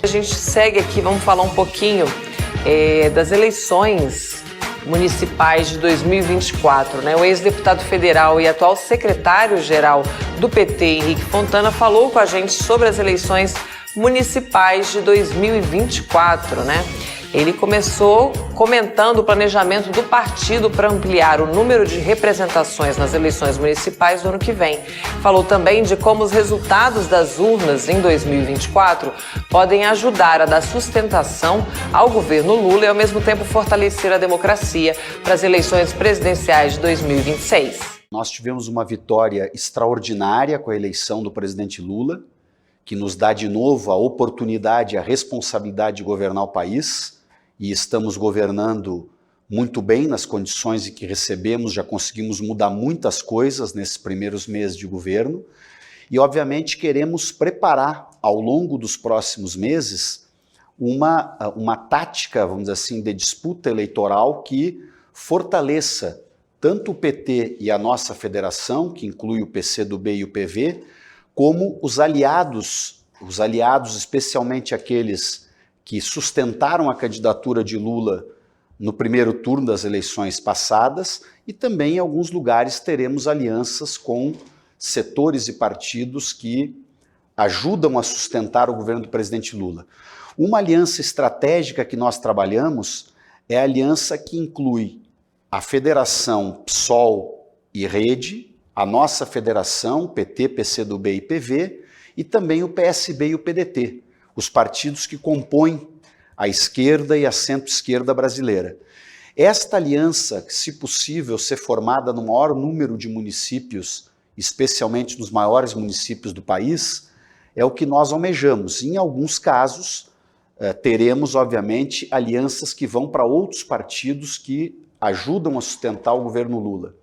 A gente segue aqui, vamos falar um pouquinho das eleições municipais de 2024, né? O ex-deputado federal e atual secretário-geral do PT, Henrique Fontana, falou com a gente sobre as eleições municipais de 2024, né? Ele começou comentando o planejamento do partido para ampliar o número de representações nas eleições municipais do ano que vem. Falou também de como os resultados das urnas em 2024 podem ajudar a dar sustentação ao governo Lula e, ao mesmo tempo, fortalecer a democracia para as eleições presidenciais de 2026. Nós tivemos uma vitória extraordinária com a eleição do presidente Lula, que nos dá de novo a oportunidade e a responsabilidade de governar o país. E estamos governando muito bem nas condições em que recebemos, já conseguimos mudar muitas coisas nesses primeiros meses de governo e, obviamente, queremos preparar ao longo dos próximos meses uma tática, vamos dizer assim, de disputa eleitoral que fortaleça tanto o PT e a nossa federação, que inclui o PCdoB e o PV, como os aliados especialmente aqueles que sustentaram a candidatura de Lula no primeiro turno das eleições passadas, e também em alguns lugares teremos alianças com setores e partidos que ajudam a sustentar o governo do presidente Lula. Uma aliança estratégica que nós trabalhamos é a aliança que inclui a federação PSOL e Rede, a nossa federação, PT, PCdoB e PV, e também o PSB e o PDT, os partidos que compõem a esquerda e a centro-esquerda brasileira. Esta aliança, se possível, ser formada no maior número de municípios, especialmente nos maiores municípios do país, é o que nós almejamos. Em alguns casos, teremos, obviamente, alianças que vão para outros partidos que ajudam a sustentar o governo Lula.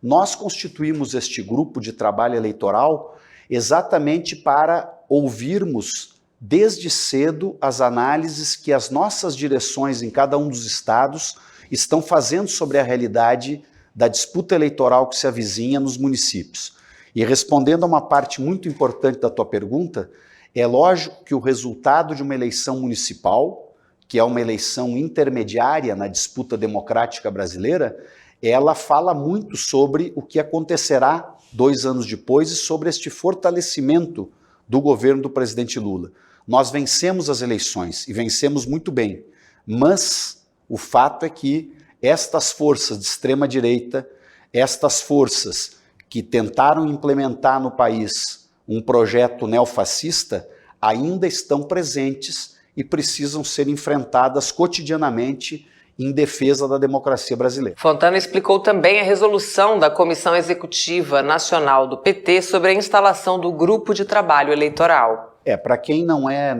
Nós constituímos este grupo de trabalho eleitoral exatamente para ouvirmos desde cedo as análises que as nossas direções em cada um dos estados estão fazendo sobre a realidade da disputa eleitoral que se avizinha nos municípios. E respondendo a uma parte muito importante da tua pergunta, é lógico que o resultado de uma eleição municipal, que é uma eleição intermediária na disputa democrática brasileira, ela fala muito sobre o que acontecerá 2 anos depois e sobre este fortalecimento do governo do presidente Lula. Nós vencemos as eleições e vencemos muito bem, mas o fato é que estas forças de extrema-direita, estas forças que tentaram implementar no país um projeto neofascista, ainda estão presentes e precisam ser enfrentadas cotidianamente em defesa da democracia brasileira. Fontana explicou também a resolução da Comissão Executiva Nacional do PT sobre a instalação do Grupo de Trabalho Eleitoral. Para quem não é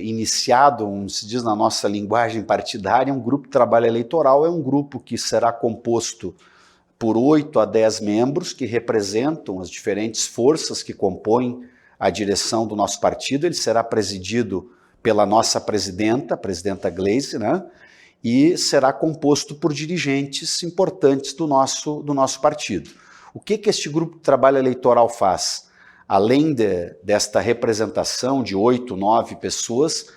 iniciado, como se diz na nossa linguagem partidária, um grupo de trabalho eleitoral é um grupo que será composto por 8 a 10 membros que representam as diferentes forças que compõem a direção do nosso partido. Ele será presidido pela nossa presidenta, a presidenta Gleisi, né? E será composto por dirigentes importantes do nosso partido. O que este grupo de trabalho eleitoral faz? Além desta representação de 8, 9 pessoas,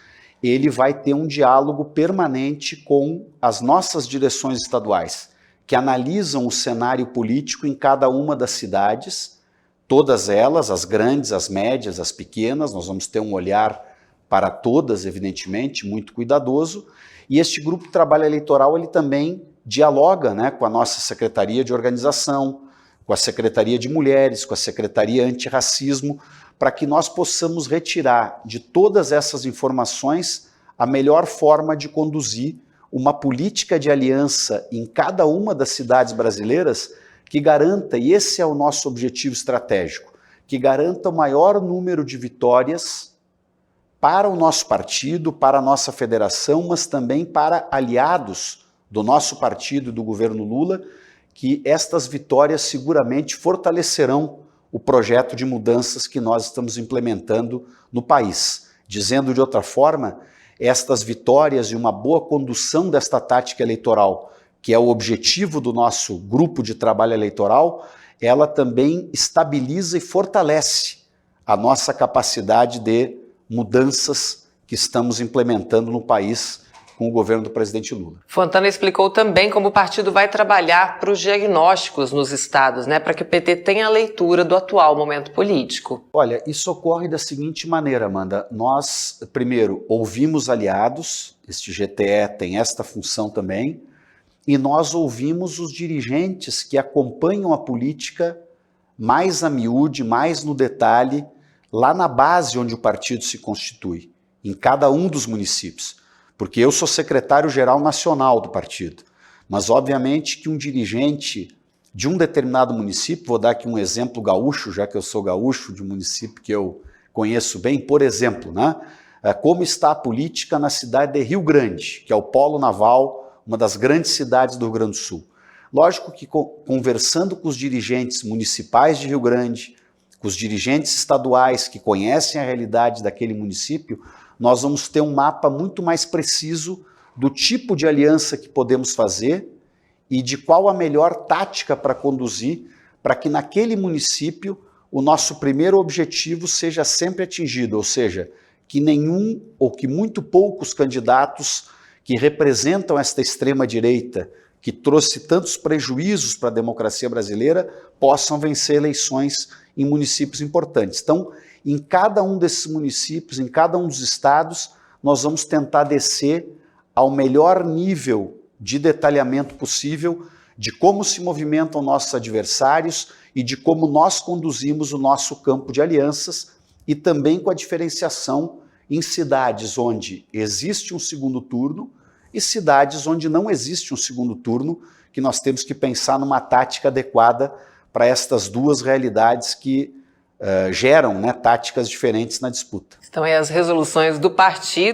ele vai ter um diálogo permanente com as nossas direções estaduais, que analisam o cenário político em cada uma das cidades, todas elas, as grandes, as médias, as pequenas. Nós vamos ter um olhar para todas, evidentemente, muito cuidadoso. E este grupo de trabalho eleitoral ele também dialoga, né, com a nossa Secretaria de Organização, com a Secretaria de Mulheres, com a Secretaria Antirracismo, para que nós possamos retirar de todas essas informações a melhor forma de conduzir uma política de aliança em cada uma das cidades brasileiras que garanta, e esse é o nosso objetivo estratégico, que garanta o maior número de vitórias para o nosso partido, para a nossa federação, mas também para aliados do nosso partido e do governo Lula, que estas vitórias seguramente fortalecerão o projeto de mudanças que nós estamos implementando no país. Dizendo de outra forma, estas vitórias e uma boa condução desta tática eleitoral, que é o objetivo do nosso grupo de trabalho eleitoral, ela também estabiliza e fortalece a nossa capacidade de mudanças que estamos implementando no país com o governo do presidente Lula. Fontana explicou também como o partido vai trabalhar para os diagnósticos nos estados, para que o PT tenha a leitura do atual momento político. Olha, isso ocorre da seguinte maneira, Amanda. Nós, primeiro, ouvimos aliados, este GTE tem esta função também, e nós ouvimos os dirigentes que acompanham a política mais a miúde, mais no detalhe, lá na base onde o partido se constitui, em cada um dos municípios. Porque eu sou secretário-geral nacional do partido, mas obviamente que um dirigente de um determinado município, vou dar aqui um exemplo gaúcho, já que eu sou gaúcho, de um município que eu conheço bem, por exemplo, como está a política na cidade de Rio Grande, que é o polo naval, uma das grandes cidades do Rio Grande do Sul. Lógico que conversando com os dirigentes municipais de Rio Grande, com os dirigentes estaduais que conhecem a realidade daquele município, nós vamos ter um mapa muito mais preciso do tipo de aliança que podemos fazer e de qual a melhor tática para conduzir para que naquele município o nosso primeiro objetivo seja sempre atingido, ou seja, que nenhum ou que muito poucos candidatos que representam esta extrema-direita, que trouxe tantos prejuízos para a democracia brasileira, possam vencer eleições em municípios importantes. Então, em cada um desses municípios, em cada um dos estados, nós vamos tentar descer ao melhor nível de detalhamento possível de como se movimentam nossos adversários e de como nós conduzimos o nosso campo de alianças e também com a diferenciação em cidades onde existe um segundo turno e cidades onde não existe um segundo turno, que nós temos que pensar numa tática adequada para estas duas realidades que geram táticas diferentes na disputa. Então, as resoluções do partido